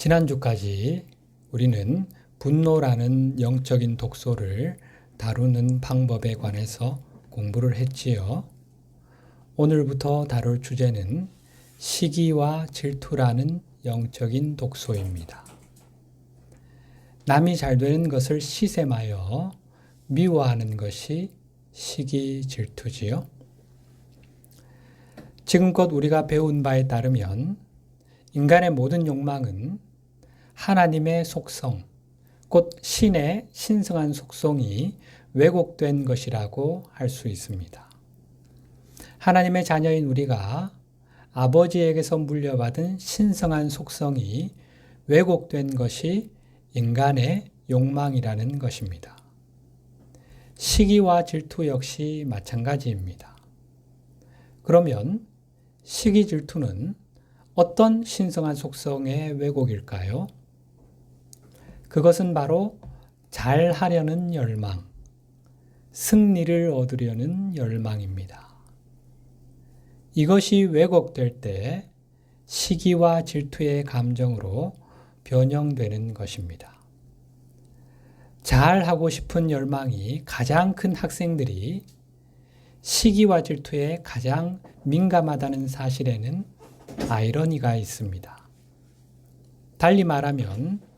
지난주까지 우리는 분노라는 영적인 독소를 다루는 방법에 관해서 공부를 했지요. 오늘부터 다룰 주제는 시기와 질투라는 영적인 독소입니다. 남이 잘 되는 것을 시샘하여 미워하는 것이 시기 질투지요. 지금껏 우리가 배운 바에 따르면 인간의 모든 욕망은 하나님의 속성, 곧 신의 신성한 속성이 왜곡된 것이라고 할 수 있습니다. 하나님의 자녀인 우리가 아버지에게서 물려받은 신성한 속성이 왜곡된 것이 인간의 욕망이라는 것입니다. 시기와 질투 역시 마찬가지입니다. 그러면 시기 질투는 어떤 신성한 속성의 왜곡일까요? 그것은 바로 잘하려는 열망, 승리를 얻으려는 열망입니다. 이것이 왜곡될 때 시기와 질투의 감정으로 변형되는 것입니다. 잘하고 싶은 열망이 가장 큰 학생들이 시기와 질투에 가장 민감하다는 사실에는 아이러니가 있습니다. 달리 말하면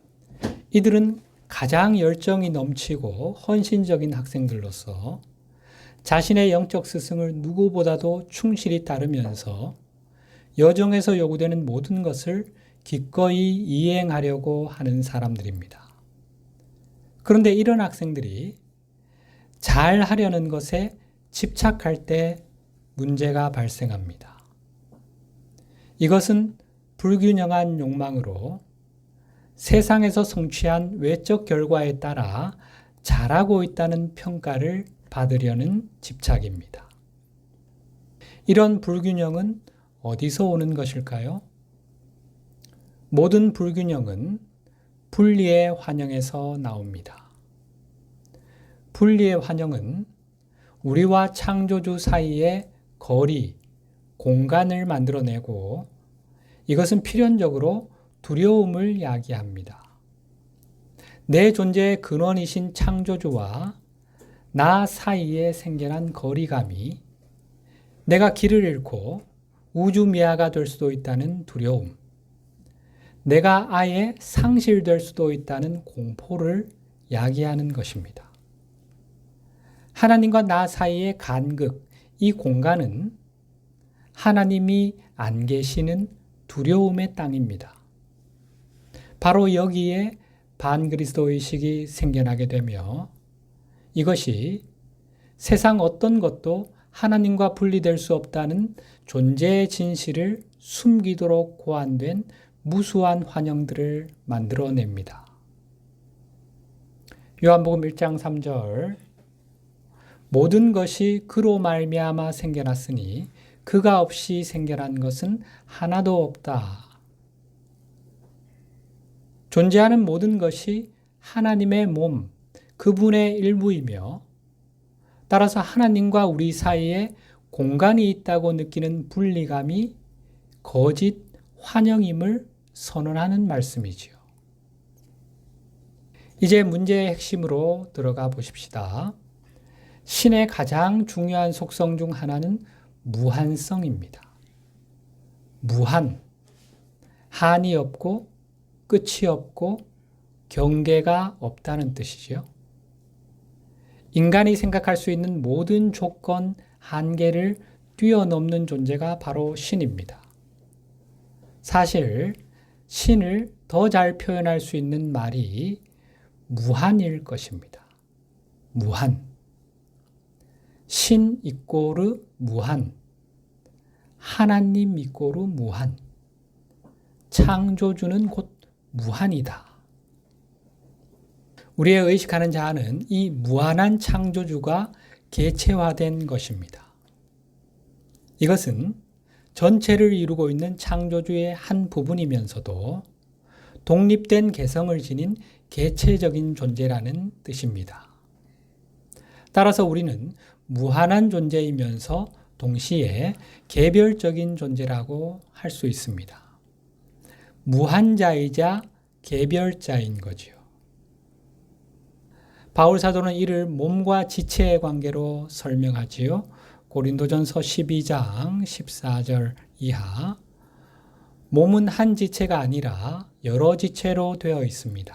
이들은 가장 열정이 넘치고 헌신적인 학생들로서 자신의 영적 스승을 누구보다도 충실히 따르면서 여정에서 요구되는 모든 것을 기꺼이 이행하려고 하는 사람들입니다. 그런데 이런 학생들이 잘하려는 것에 집착할 때 문제가 발생합니다. 이것은 불균형한 욕망으로 세상에서 성취한 외적 결과에 따라 잘하고 있다는 평가를 받으려는 집착입니다. 이런 불균형은 어디서 오는 것일까요? 모든 불균형은 분리의 환영에서 나옵니다. 분리의 환영은 우리와 창조주 사이의 거리, 공간을 만들어내고 이것은 필연적으로 두려움을 야기합니다. 내 존재의 근원이신 창조주와 나 사이에 생겨난 거리감이 내가 길을 잃고 우주미아가 될 수도 있다는 두려움, 내가 아예 상실될 수도 있다는 공포를 야기하는 것입니다. 하나님과 나 사이의 간극, 이 공간은 하나님이 안 계시는 두려움의 땅입니다. 바로 여기에 반그리스도의식이 생겨나게 되며 이것이 세상 어떤 것도 하나님과 분리될 수 없다는 존재의 진실을 숨기도록 고안된 무수한 환영들을 만들어냅니다. 요한복음 1장 3절 모든 것이 그로 말미암아 생겨났으니 그가 없이 생겨난 것은 하나도 없다. 존재하는 모든 것이 하나님의 몸, 그분의 일부이며 따라서 하나님과 우리 사이에 공간이 있다고 느끼는 분리감이 거짓 환영임을 선언하는 말씀이지요. 이제 문제의 핵심으로 들어가 보십시다. 신의 가장 중요한 속성 중 하나는 무한성입니다. 무한, 한이 없고 끝이 없고 경계가 없다는 뜻이죠. 인간이 생각할 수 있는 모든 조건, 한계를 뛰어넘는 존재가 바로 신입니다. 사실 신을 더 잘 표현할 수 있는 말이 무한일 것입니다. 무한. 신 이꼬르 무한. 하나님 이꼬르 무한. 창조주는 곧 무한이다. 우리의 의식하는 자아는 이 무한한 창조주가 개체화된 것입니다. 이것은 전체를 이루고 있는 창조주의 한 부분이면서도 독립된 개성을 지닌 개체적인 존재라는 뜻입니다. 따라서 우리는 무한한 존재이면서 동시에 개별적인 존재라고 할 수 있습니다. 무한자이자 개별자인 거지요. 바울 사도는 이를 몸과 지체의 관계로 설명하지요. 고린도전서 12장 14절 이하. 몸은 한 지체가 아니라 여러 지체로 되어 있습니다.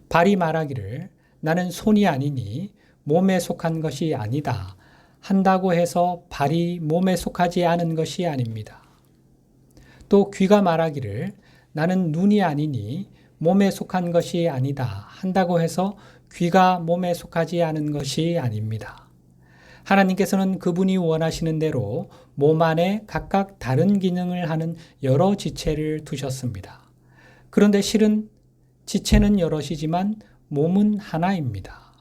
발이 말하기를 나는 손이 아니니 몸에 속한 것이 아니다 한다고 해서 발이 몸에 속하지 않은 것이 아닙니다. 또 귀가 말하기를 나는 눈이 아니니 몸에 속한 것이 아니다 한다고 해서 귀가 몸에 속하지 않은 것이 아닙니다. 하나님께서는 그분이 원하시는 대로 몸 안에 각각 다른 기능을 하는 여러 지체를 두셨습니다. 그런데 실은 지체는 여럿이지만 몸은 하나입니다.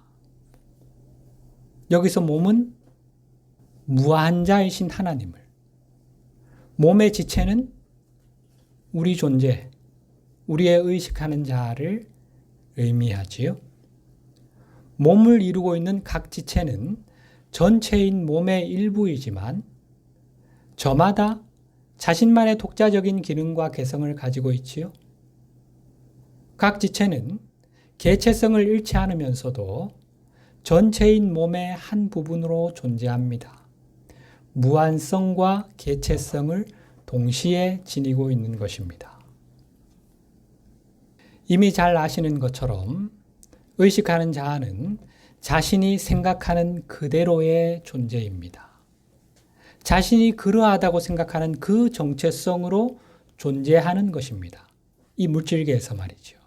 여기서 몸은 무한자이신 하나님을, 몸의 지체는 우리 존재, 우리의 의식하는 자를 의미하지요. 몸을 이루고 있는 각 지체는 전체인 몸의 일부이지만 저마다 자신만의 독자적인 기능과 개성을 가지고 있지요. 각 지체는 개체성을 잃지 않으면서도 전체인 몸의 한 부분으로 존재합니다. 무한성과 개체성을 동시에 지니고 있는 것입니다. 이미 잘 아시는 것처럼 의식하는 자아는 자신이 생각하는 그대로의 존재입니다. 자신이 그러하다고 생각하는 그 정체성으로 존재하는 것입니다. 이 물질계에서 말이죠.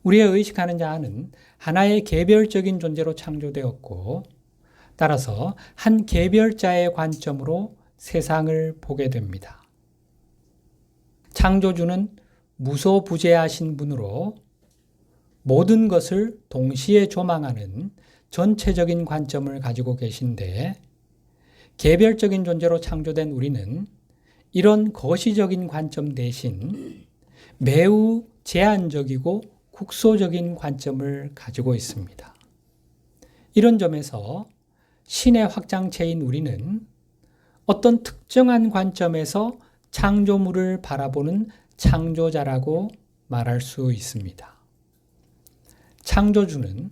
우리의 의식하는 자아는 하나의 개별적인 존재로 창조되었고 따라서 한 개별자의 관점으로 세상을 보게 됩니다. 창조주는 무소부재하신 분으로 모든 것을 동시에 조망하는 전체적인 관점을 가지고 계신데 개별적인 존재로 창조된 우리는 이런 거시적인 관점 대신 매우 제한적이고 국소적인 관점을 가지고 있습니다. 이런 점에서 신의 확장체인 우리는 어떤 특정한 관점에서 창조물을 바라보는 창조자라고 말할 수 있습니다. 창조주는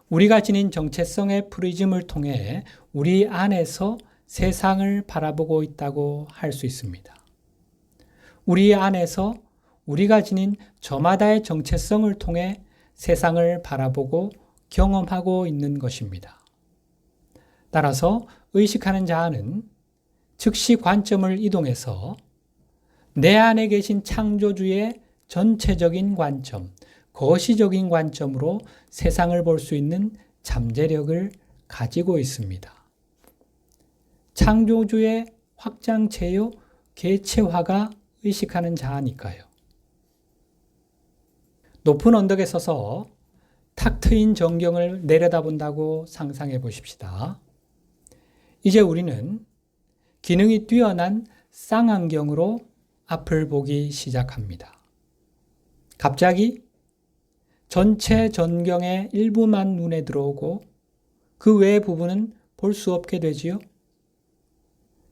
우리가 지닌 정체성의 프리즘을 통해 우리 안에서 세상을 바라보고 있다고 할 수 있습니다. 우리 안에서 우리가 지닌 저마다의 정체성을 통해 세상을 바라보고 경험하고 있는 것입니다. 따라서 의식하는 자아는 즉시 관점을 이동해서 내 안에 계신 창조주의 전체적인 관점, 거시적인 관점으로 세상을 볼 수 있는 잠재력을 가지고 있습니다. 창조주의 확장체요, 개체화가 의식하는 자아니까요. 높은 언덕에 서서 탁 트인 전경을 내려다본다고 상상해 보십시다. 이제 우리는 기능이 뛰어난 쌍안경으로 앞을 보기 시작합니다. 갑자기 전체 전경의 일부만 눈에 들어오고 그 외의 부분은 볼 수 없게 되지요.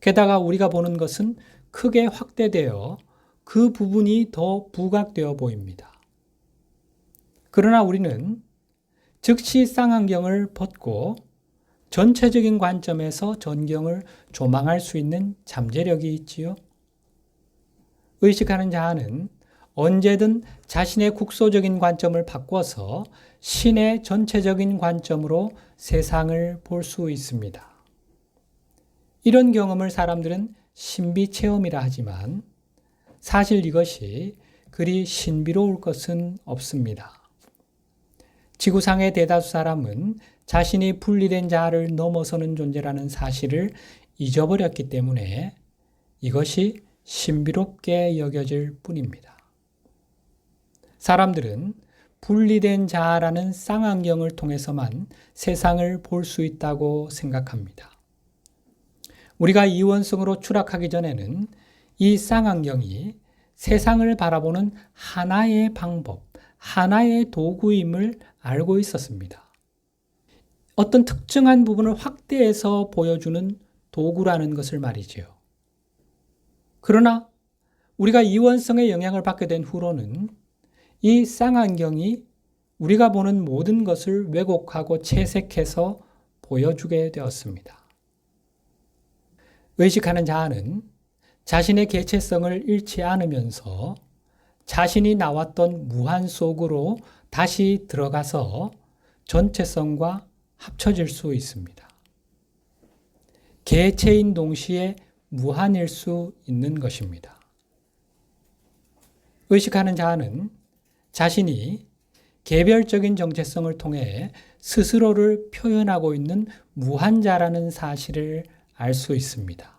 게다가 우리가 보는 것은 크게 확대되어 그 부분이 더 부각되어 보입니다. 그러나 우리는 즉시 쌍안경을 벗고 전체적인 관점에서 전경을 조망할 수 있는 잠재력이 있지요. 의식하는 자아는 언제든 자신의 국소적인 관점을 바꿔서 신의 전체적인 관점으로 세상을 볼 수 있습니다. 이런 경험을 사람들은 신비체험이라 하지만 사실 이것이 그리 신비로울 것은 없습니다. 지구상의 대다수 사람은 자신이 분리된 자아를 넘어서는 존재라는 사실을 잊어버렸기 때문에 이것이 신비롭게 여겨질 뿐입니다. 사람들은 분리된 자아라는 쌍안경을 통해서만 세상을 볼 수 있다고 생각합니다. 우리가 이원성으로 추락하기 전에는 이 쌍안경이 세상을 바라보는 하나의 방법, 하나의 도구임을 알고 있었습니다. 어떤 특정한 부분을 확대해서 보여주는 도구라는 것을 말이지요. 그러나 우리가 이원성의 영향을 받게 된 후로는 이 쌍안경이 우리가 보는 모든 것을 왜곡하고 채색해서 보여주게 되었습니다. 의식하는 자아는 자신의 개체성을 잃지 않으면서 자신이 나왔던 무한 속으로 다시 들어가서 전체성과 합쳐질 수 있습니다. 개체인 동시에 무한일 수 있는 것입니다. 의식하는 자아는 자신이 개별적인 정체성을 통해 스스로를 표현하고 있는 무한자라는 사실을 알 수 있습니다.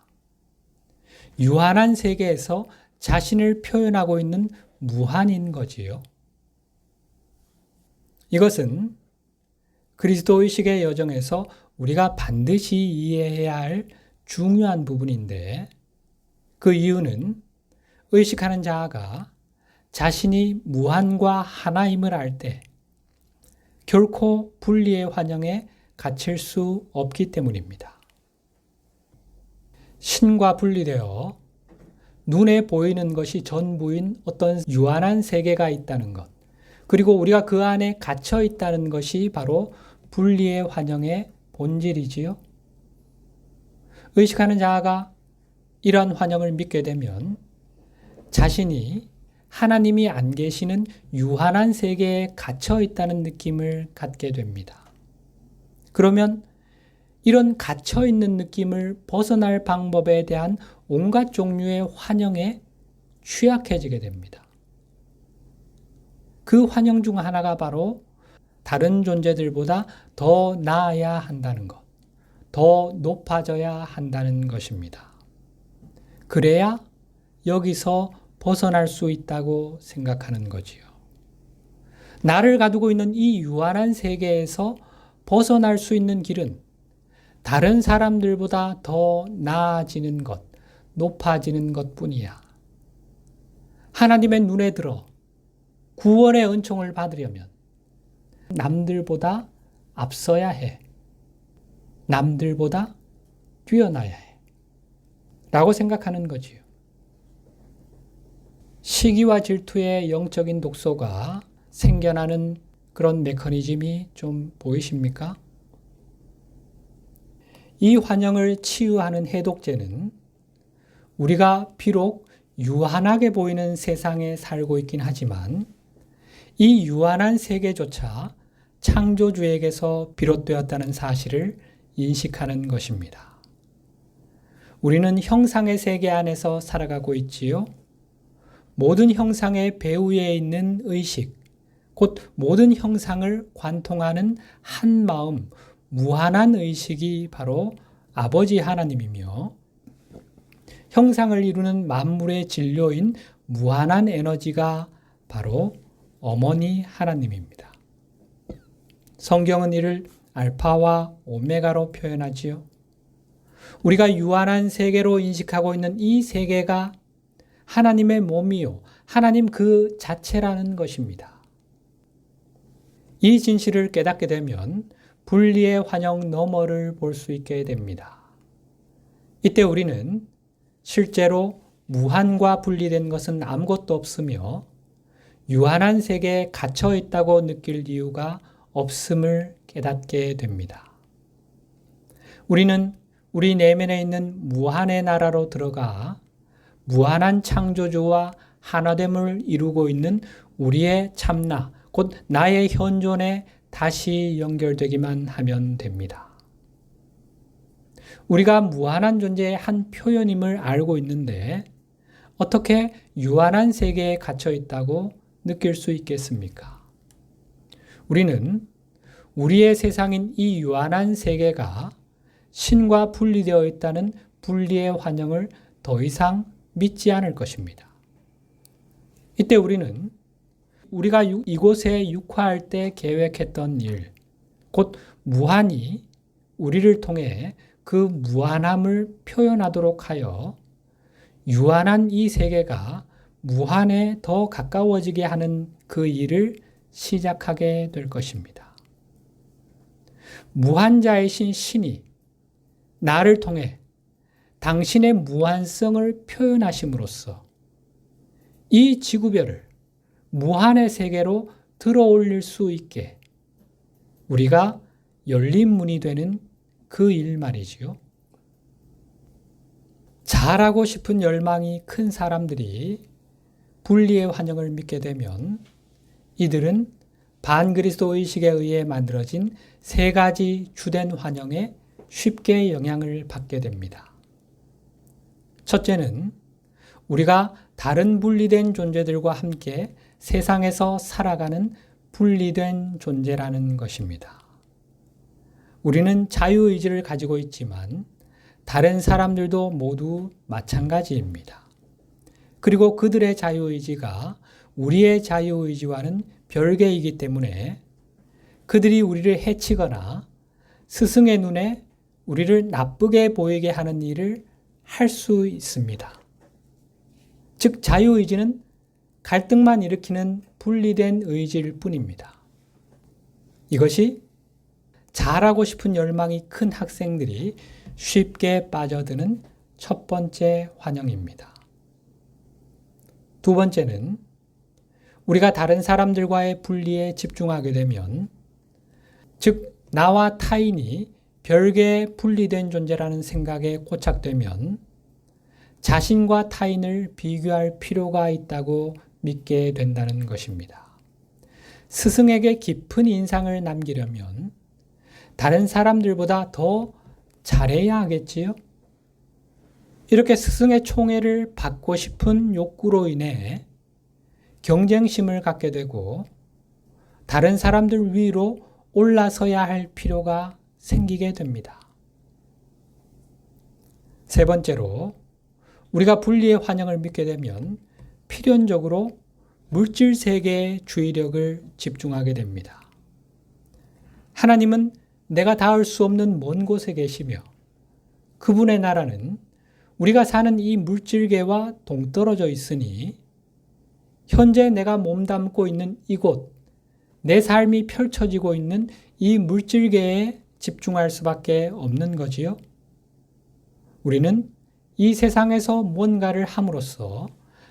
유한한 세계에서 자신을 표현하고 있는 무한인 거지요. 이것은 그리스도의식의 여정에서 우리가 반드시 이해해야 할 중요한 부분인데, 그 이유는 의식하는 자아가 자신이 무한과 하나임을 알 때 결코 분리의 환영에 갇힐 수 없기 때문입니다. 신과 분리되어 눈에 보이는 것이 전부인 어떤 유한한 세계가 있다는 것, 그리고 우리가 그 안에 갇혀 있다는 것이 바로 분리의 환영의 본질이지요. 의식하는 자아가 이러한 환영을 믿게 되면 자신이 하나님이 안 계시는 유한한 세계에 갇혀 있다는 느낌을 갖게 됩니다. 그러면 이런 갇혀 있는 느낌을 벗어날 방법에 대한 온갖 종류의 환영에 취약해지게 됩니다. 그 환영 중 하나가 바로 다른 존재들보다 더 나아야 한다는 것, 더 높아져야 한다는 것입니다. 그래야 여기서 벗어날 수 있다고 생각하는 거지요. 나를 가두고 있는 이 유한한 세계에서 벗어날 수 있는 길은 다른 사람들보다 더 나아지는 것, 높아지는 것뿐이야. 하나님의 눈에 들어 구원의 은총을 받으려면 남들보다 앞서야 해. 남들보다 뛰어나야 해. 라고 생각하는 거지요. 시기와 질투의 영적인 독소가 생겨나는 그런 메커니즘이 좀 보이십니까? 이 환영을 치유하는 해독제는 우리가 비록 유한하게 보이는 세상에 살고 있긴 하지만 이 유한한 세계조차 창조주에게서 비롯되었다는 사실을 인식하는 것입니다. 우리는 형상의 세계 안에서 살아가고 있지요. 모든 형상의 배후에 있는 의식, 곧 모든 형상을 관통하는 한 마음, 무한한 의식이 바로 아버지 하나님이며, 형상을 이루는 만물의 진료인 무한한 에너지가 바로 어머니 하나님입니다. 성경은 이를 알파와 오메가로 표현하지요. 우리가 유한한 세계로 인식하고 있는 이 세계가 하나님의 몸이요, 하나님 그 자체라는 것입니다. 이 진실을 깨닫게 되면 분리의 환영 너머를 볼 수 있게 됩니다. 이때 우리는 실제로 무한과 분리된 것은 아무것도 없으며 유한한 세계에 갇혀 있다고 느낄 이유가 없음을 깨닫게 됩니다. 우리는 우리 내면에 있는 무한의 나라로 들어가 무한한 창조주와 하나됨을 이루고 있는 우리의 참나, 곧 나의 현존에 다시 연결되기만 하면 됩니다. 우리가 무한한 존재의 한 표현임을 알고 있는데 어떻게 유한한 세계에 갇혀 있다고 느낄 수 있겠습니까? 우리는 우리의 세상인 이 유한한 세계가 신과 분리되어 있다는 분리의 환영을 더 이상 믿지 않을 것입니다. 이때 우리는 우리가 이곳에 육화할 때 계획했던 일, 곧 무한히 우리를 통해 그 무한함을 표현하도록 하여 유한한 이 세계가 무한에 더 가까워지게 하는 그 일을 시작하게 될 것입니다. 무한자이신 신이 나를 통해 당신의 무한성을 표현하심으로써 이 지구별을 무한의 세계로 들어올릴 수 있게 우리가 열린 문이 되는 그 일 말이지요. 잘하고 싶은 열망이 큰 사람들이 분리의 환영을 믿게 되면 이들은 반그리스도 의식에 의해 만들어진 세 가지 주된 환영에 쉽게 영향을 받게 됩니다. 첫째는 우리가 다른 분리된 존재들과 함께 세상에서 살아가는 분리된 존재라는 것입니다. 우리는 자유의지를 가지고 있지만 다른 사람들도 모두 마찬가지입니다. 그리고 그들의 자유의지가 우리의 자유의지와는 별개이기 때문에 그들이 우리를 해치거나 스승의 눈에 우리를 나쁘게 보이게 하는 일을 할 수 있습니다. 즉, 자유의지는 갈등만 일으키는 분리된 의지일 뿐입니다. 이것이 잘하고 싶은 열망이 큰 학생들이 쉽게 빠져드는 첫 번째 환영입니다. 두 번째는 우리가 다른 사람들과의 분리에 집중하게 되면, 즉 나와 타인이 별개의 분리된 존재라는 생각에 고착되면 자신과 타인을 비교할 필요가 있다고 믿게 된다는 것입니다. 스승에게 깊은 인상을 남기려면 다른 사람들보다 더 잘해야 하겠지요? 이렇게 스승의 총애를 받고 싶은 욕구로 인해 경쟁심을 갖게 되고 다른 사람들 위로 올라서야 할 필요가 생기게 됩니다. 세 번째로, 우리가 분리의 환영을 믿게 되면 필연적으로 물질 세계의 주의력을 집중하게 됩니다. 하나님은 내가 닿을 수 없는 먼 곳에 계시며 그분의 나라는 우리가 사는 이 물질계와 동떨어져 있으니 현재 내가 몸담고 있는 이곳, 내 삶이 펼쳐지고 있는 이 물질계에 집중할 수밖에 없는 거지요. 우리는 이 세상에서 뭔가를 함으로써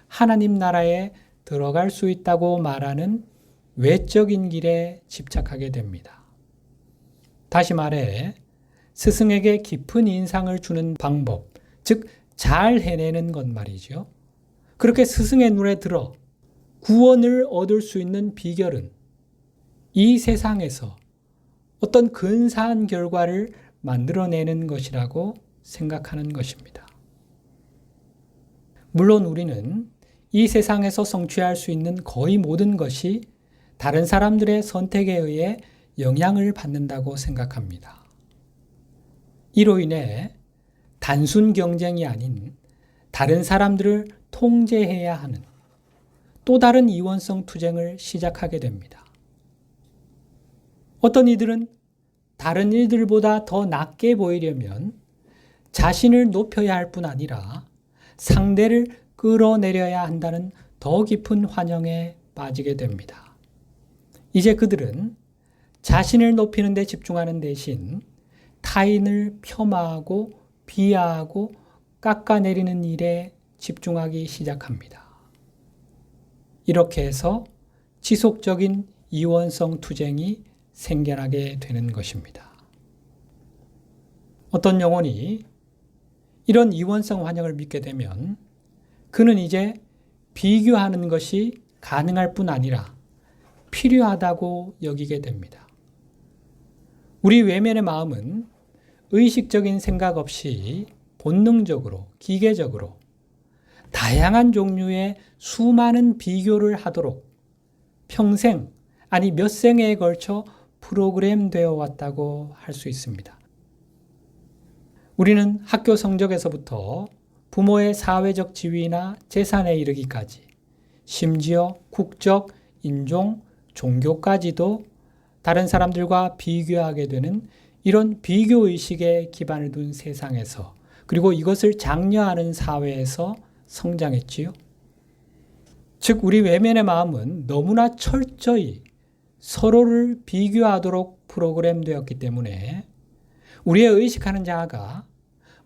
하나님 나라에 들어갈 수 있다고 말하는 외적인 길에 집착하게 됩니다. 다시 말해 스승에게 깊은 인상을 주는 방법, 즉 잘 해내는 것 말이죠. 그렇게 스승의 눈에 들어 구원을 얻을 수 있는 비결은 이 세상에서 어떤 근사한 결과를 만들어내는 것이라고 생각하는 것입니다. 물론 우리는 이 세상에서 성취할 수 있는 거의 모든 것이 다른 사람들의 선택에 의해 영향을 받는다고 생각합니다. 이로 인해 단순 경쟁이 아닌 다른 사람들을 통제해야 하는 또 다른 이원성 투쟁을 시작하게 됩니다. 어떤 이들은 다른 이들보다 더 낮게 보이려면 자신을 높여야 할 뿐 아니라 상대를 끌어내려야 한다는 더 깊은 환영에 빠지게 됩니다. 이제 그들은 자신을 높이는 데 집중하는 대신 타인을 폄하하고 비하하고 깎아내리는 일에 집중하기 시작합니다. 이렇게 해서 지속적인 이원성 투쟁이 생겨나게 되는 것입니다. 어떤 영혼이 이런 이원성 환영을 믿게 되면 그는 이제 비교하는 것이 가능할 뿐 아니라 필요하다고 여기게 됩니다. 우리 외면의 마음은 의식적인 생각 없이 본능적으로, 기계적으로 다양한 종류의 수많은 비교를 하도록 평생, 아니 몇 생에 걸쳐 프로그램되어 왔다고 할 수 있습니다. 우리는 학교 성적에서부터 부모의 사회적 지위나 재산에 이르기까지 심지어 국적, 인종, 종교까지도 다른 사람들과 비교하게 되는 이런 비교의식에 기반을 둔 세상에서, 그리고 이것을 장려하는 사회에서 성장했지요. 즉 우리 외면의 마음은 너무나 철저히 서로를 비교하도록 프로그램되었기 때문에 우리의 의식하는 자아가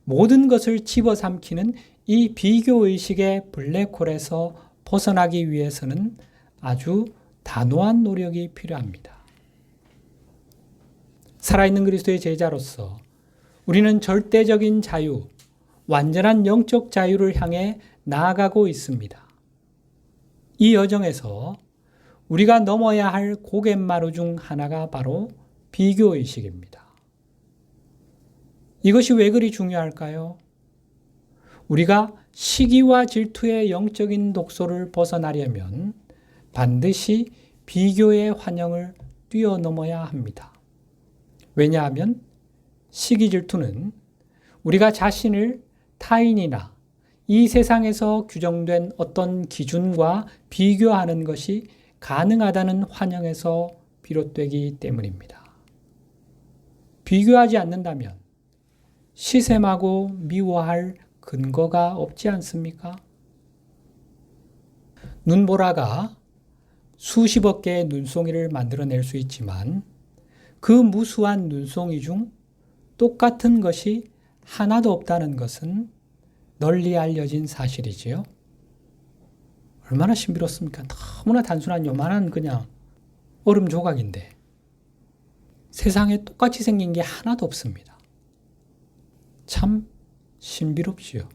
모든 것을 집어삼키는 이 비교의식의 블랙홀에서 벗어나기 위해서는 아주 단호한 노력이 필요합니다. 살아있는 그리스도의 제자로서 우리는 절대적인 자유, 완전한 영적 자유를 향해 나아가고 있습니다. 이 여정에서 우리가 넘어야 할 고갯마루 중 하나가 바로 비교의식입니다. 이것이 왜 그리 중요할까요? 우리가 시기와 질투의 영적인 독소를 벗어나려면 반드시 비교의 환영을 뛰어넘어야 합니다. 왜냐하면 시기 질투는 우리가 자신을 타인이나 이 세상에서 규정된 어떤 기준과 비교하는 것이 가능하다는 환영에서 비롯되기 때문입니다. 비교하지 않는다면 시샘하고 미워할 근거가 없지 않습니까? 눈보라가 수십억 개의 눈송이를 만들어낼 수 있지만 그 무수한 눈송이 중 똑같은 것이 하나도 없다는 것은 널리 알려진 사실이지요. 얼마나 신비롭습니까? 너무나 단순한 요만한 그냥 얼음 조각인데 세상에 똑같이 생긴 게 하나도 없습니다. 참 신비롭지요.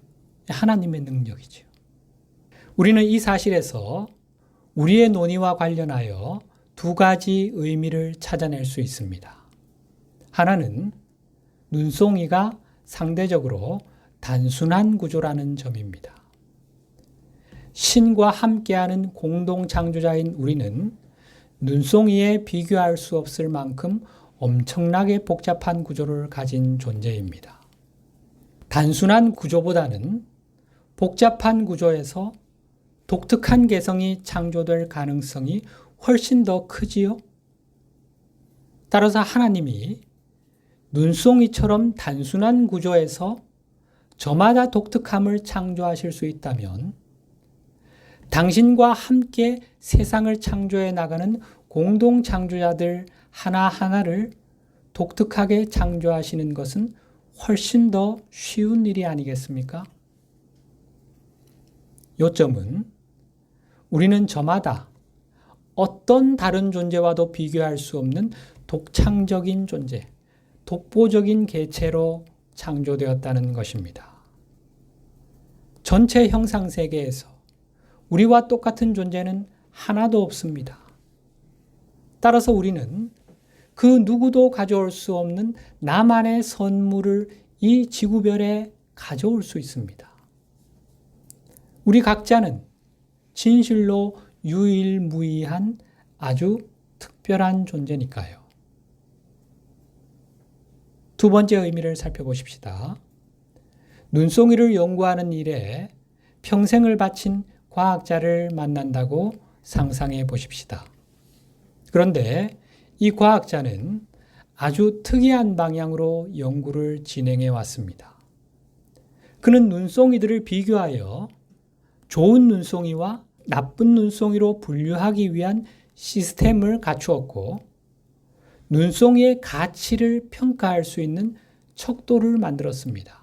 하나님의 능력이지요. 우리는 이 사실에서 우리의 논의와 관련하여 두 가지 의미를 찾아낼 수 있습니다. 하나는 눈송이가 상대적으로 단순한 구조라는 점입니다. 신과 함께하는 공동 창조자인 우리는 눈송이에 비교할 수 없을 만큼 엄청나게 복잡한 구조를 가진 존재입니다. 단순한 구조보다는 복잡한 구조에서 독특한 개성이 창조될 가능성이 훨씬 더 크지요. 따라서 하나님이 눈송이처럼 단순한 구조에서 저마다 독특함을 창조하실 수 있다면 당신과 함께 세상을 창조해 나가는 공동 창조자들 하나하나를 독특하게 창조하시는 것은 훨씬 더 쉬운 일이 아니겠습니까? 요점은 우리는 저마다 어떤 다른 존재와도 비교할 수 없는 독창적인 존재, 독보적인 개체로 창조되었다는 것입니다. 전체 형상 세계에서 우리와 똑같은 존재는 하나도 없습니다. 따라서 우리는 그 누구도 가져올 수 없는 나만의 선물을 이 지구별에 가져올 수 있습니다. 우리 각자는 진실로 유일무이한 아주 특별한 존재니까요. 두 번째 의미를 살펴보십시다. 눈송이를 연구하는 일에 평생을 바친 과학자를 만난다고 상상해 보십시다. 그런데 이 과학자는 아주 특이한 방향으로 연구를 진행해 왔습니다. 그는 눈송이들을 비교하여 좋은 눈송이와 나쁜 눈송이로 분류하기 위한 시스템을 갖추었고 눈송이의 가치를 평가할 수 있는 척도를 만들었습니다.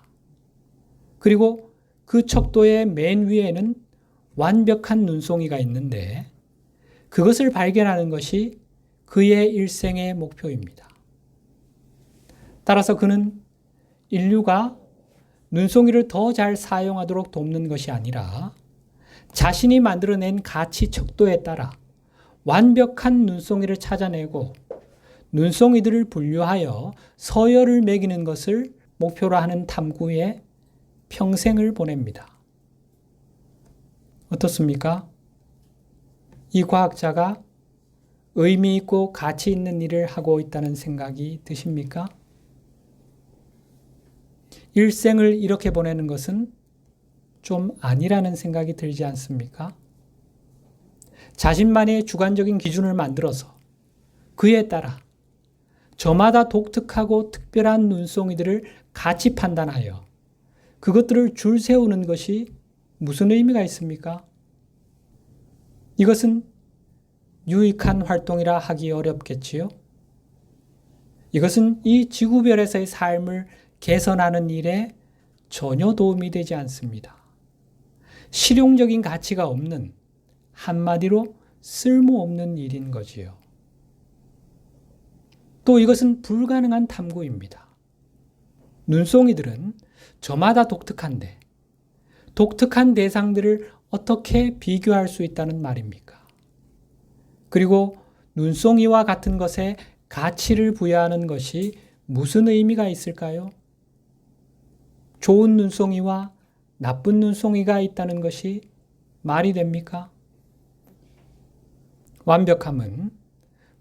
그리고 그 척도의 맨 위에는 완벽한 눈송이가 있는데 그것을 발견하는 것이 그의 일생의 목표입니다. 따라서 그는 인류가 눈송이를 더 잘 사용하도록 돕는 것이 아니라 자신이 만들어낸 가치 척도에 따라 완벽한 눈송이를 찾아내고 눈송이들을 분류하여 서열을 매기는 것을 목표로 하는 탐구에 평생을 보냅니다. 어떻습니까? 이 과학자가 의미 있고 가치 있는 일을 하고 있다는 생각이 드십니까? 일생을 이렇게 보내는 것은 좀 아니라는 생각이 들지 않습니까? 자신만의 주관적인 기준을 만들어서 그에 따라 저마다 독특하고 특별한 눈송이들을 가치 판단하여 그것들을 줄 세우는 것이 무슨 의미가 있습니까? 이것은 유익한 활동이라 하기 어렵겠지요? 이것은 이 지구별에서의 삶을 개선하는 일에 전혀 도움이 되지 않습니다. 실용적인 가치가 없는 한마디로 쓸모없는 일인 거지요. 또 이것은 불가능한 탐구입니다. 눈송이들은 저마다 독특한데 독특한 대상들을 어떻게 비교할 수 있다는 말입니까? 그리고 눈송이와 같은 것에 가치를 부여하는 것이 무슨 의미가 있을까요? 좋은 눈송이와 나쁜 눈송이가 있다는 것이 말이 됩니까? 완벽함은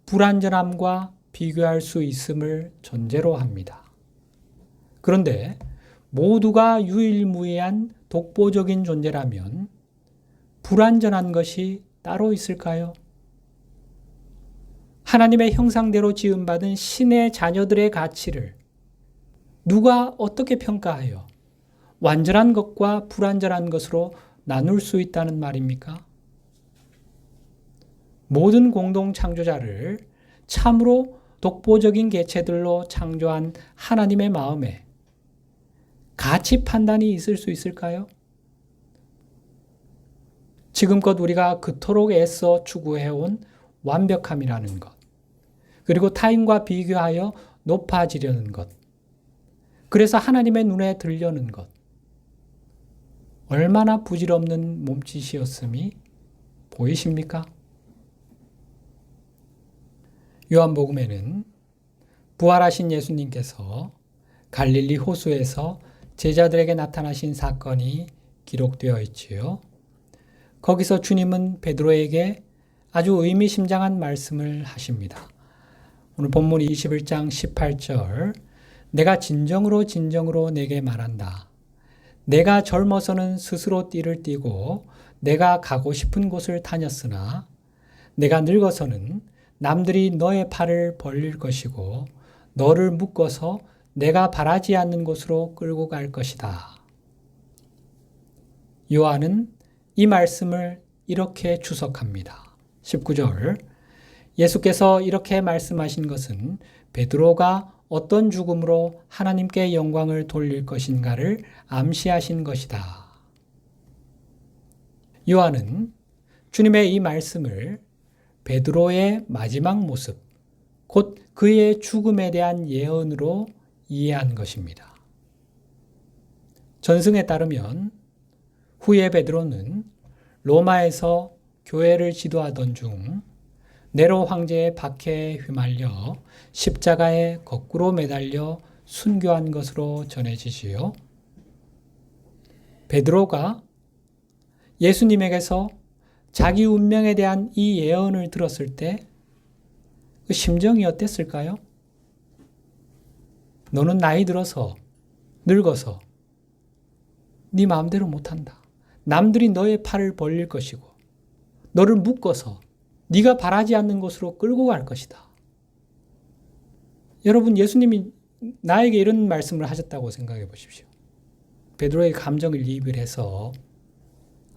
불완전함과 비교할 수 있음을 전제로 합니다. 그런데 모두가 유일무이한 독보적인 존재라면 불완전한 것이 따로 있을까요? 하나님의 형상대로 지음받은 신의 자녀들의 가치를 누가 어떻게 평가하여 완전한 것과 불완전한 것으로 나눌 수 있다는 말입니까? 모든 공동 창조자를 참으로 독보적인 개체들로 창조한 하나님의 마음에 가치 판단이 있을 수 있을까요? 지금껏 우리가 그토록 애써 추구해온 완벽함이라는 것, 그리고 타인과 비교하여 높아지려는 것, 그래서 하나님의 눈에 들려는 것, 얼마나 부질없는 몸짓이었음이 보이십니까? 요한복음에는 부활하신 예수님께서 갈릴리 호수에서 제자들에게 나타나신 사건이 기록되어 있지요. 거기서 주님은 베드로에게 아주 의미심장한 말씀을 하십니다. 오늘 본문 21장 18절, 내가 진정으로 진정으로 내게 말한다. 내가 젊어서는 스스로 띠를 띠고 내가 가고 싶은 곳을 다녔으나 내가 늙어서는 남들이 너의 팔을 벌릴 것이고 너를 묶어서 내가 바라지 않는 곳으로 끌고 갈 것이다. 요한은 이 말씀을 이렇게 추석합니다. 19절, 예수께서 이렇게 말씀하신 것은 베드로가 어떤 죽음으로 하나님께 영광을 돌릴 것인가를 암시하신 것이다. 요한은 주님의 이 말씀을 베드로의 마지막 모습, 곧 그의 죽음에 대한 예언으로 이해한 것입니다. 전승에 따르면 후에 베드로는 로마에서 교회를 지도하던 중 네로 황제의 박해에 휘말려 십자가에 거꾸로 매달려 순교한 것으로 전해지지요. 베드로가 예수님에게서 자기 운명에 대한 이 예언을 들었을 때 그 심정이 어땠을까요? 너는 나이 들어서 늙어서 네 마음대로 못한다. 남들이 너의 팔을 벌릴 것이고 너를 묶어서 네가 바라지 않는 곳으로 끌고 갈 것이다. 여러분, 예수님이 나에게 이런 말씀을 하셨다고 생각해 보십시오. 베드로의 감정을 이입을 해서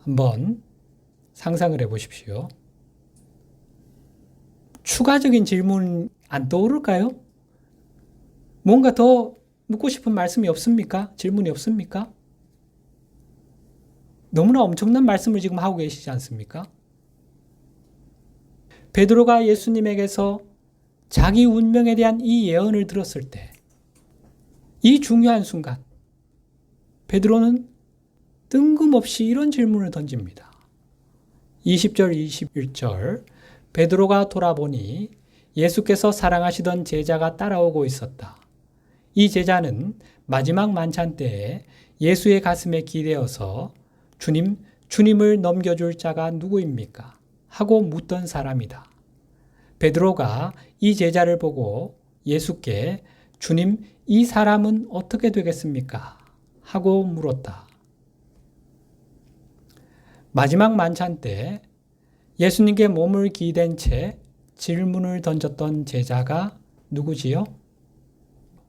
한번 상상을 해 보십시오. 추가적인 질문 안 떠오를까요? 뭔가 더 묻고 싶은 말씀이 없습니까? 질문이 없습니까? 너무나 엄청난 말씀을 지금 하고 계시지 않습니까? 베드로가 예수님에게서 자기 운명에 대한 이 예언을 들었을 때, 이 중요한 순간, 베드로는 뜬금없이 이런 질문을 던집니다. 20절, 21절, 베드로가 돌아보니 예수께서 사랑하시던 제자가 따라오고 있었다. 이 제자는 마지막 만찬 때에 예수의 가슴에 기대어서 주님을 넘겨줄 자가 누구입니까? 하고 묻던 사람이다. 베드로가 이 제자를 보고 예수께 주님, 이 사람은 어떻게 되겠습니까? 하고 물었다. 마지막 만찬 때 예수님께 몸을 기댄 채 질문을 던졌던 제자가 누구지요?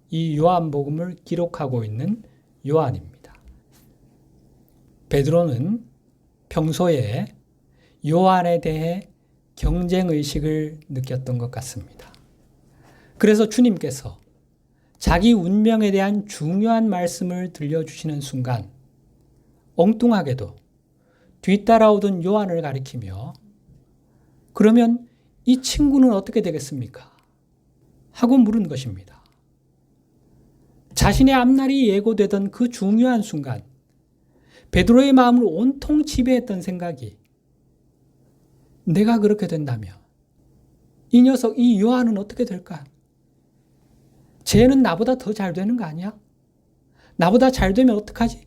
이 요한복음을 기록하고 있는 요한입니다. 베드로는 평소에 요한에 대해 경쟁의식을 느꼈던 것 같습니다. 그래서 주님께서 자기 운명에 대한 중요한 말씀을 들려주시는 순간 엉뚱하게도 뒤따라오던 요한을 가리키며 그러면 이 친구는 어떻게 되겠습니까? 하고 물은 것입니다. 자신의 앞날이 예고되던 그 중요한 순간, 베드로의 마음을 온통 지배했던 생각이, 내가 그렇게 된다면 이 녀석, 이 요한은 어떻게 될까? 쟤는 나보다 더 잘 되는 거 아니야? 나보다 잘 되면 어떡하지?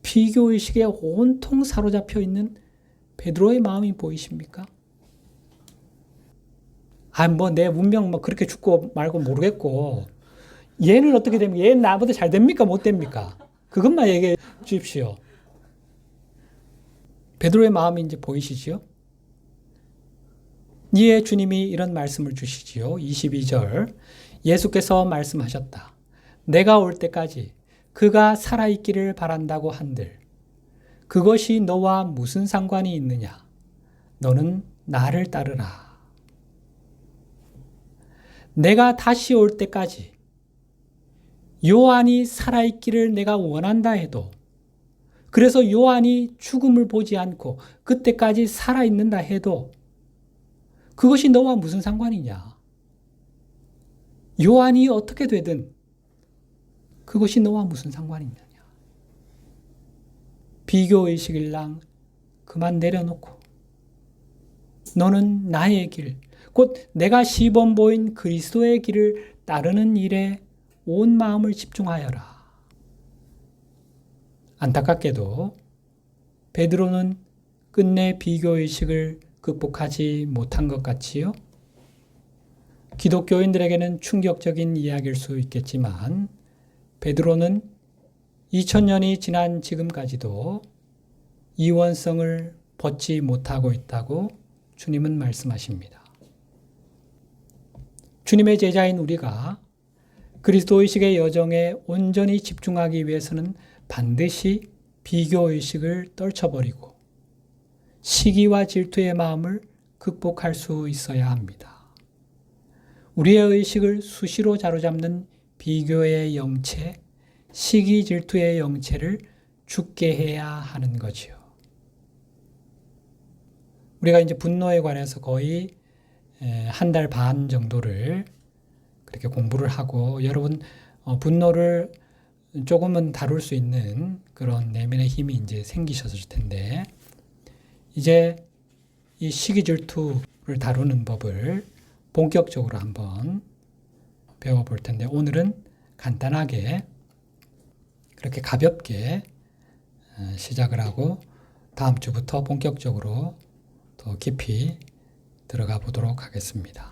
비교의식에 온통 사로잡혀 있는 베드로의 마음이 보이십니까? 내 운명 그렇게 죽고 말고 모르겠고, 얘는 어떻게 됩니까? 얘는 나보다 잘 됩니까? 못 됩니까? 그것만 얘기해 주십시오. 베드로의 마음이 이제 보이시지요? 이에 주님이 이런 말씀을 주시지요. 22절. 예수께서 말씀하셨다. 내가 올 때까지 그가 살아있기를 바란다고 한들 그것이 너와 무슨 상관이 있느냐? 너는 나를 따르라. 내가 다시 올 때까지 요한이 살아있기를 내가 원한다 해도, 그래서 요한이 죽음을 보지 않고 그때까지 살아있는다 해도 그것이 너와 무슨 상관이냐? 요한이 어떻게 되든 그것이 너와 무슨 상관이 있느냐? 비교의식일랑 그만 내려놓고 너는 나의 길, 곧 내가 시범 보인 그리스도의 길을 따르는 일에 온 마음을 집중하여라. 안타깝게도 베드로는 끝내 비교의식을 극복하지 못한 것 같지요? 기독교인들에게는 충격적인 이야기일 수 있겠지만 베드로는 2000년이 지난 지금까지도 이원성을 벗지 못하고 있다고 주님은 말씀하십니다. 주님의 제자인 우리가 그리스도의식의 여정에 온전히 집중하기 위해서는 반드시 비교의식을 떨쳐버리고 시기와 질투의 마음을 극복할 수 있어야 합니다. 우리의 의식을 수시로 사로잡는 비교의 영체, 시기 질투의 영체를 죽게 해야 하는 거지요. 우리가 이제 분노에 관해서 거의 한 달 반 정도를 그렇게 공부를 하고, 여러분 분노를 조금은 다룰 수 있는 그런 내면의 힘이 이제 생기셨을 텐데, 이제 이 시기 질투를 다루는 법을 본격적으로 한번 배워볼 텐데, 오늘은 간단하게 그렇게 가볍게 시작을 하고 다음 주부터 본격적으로 더 깊이 들어가 보도록 하겠습니다.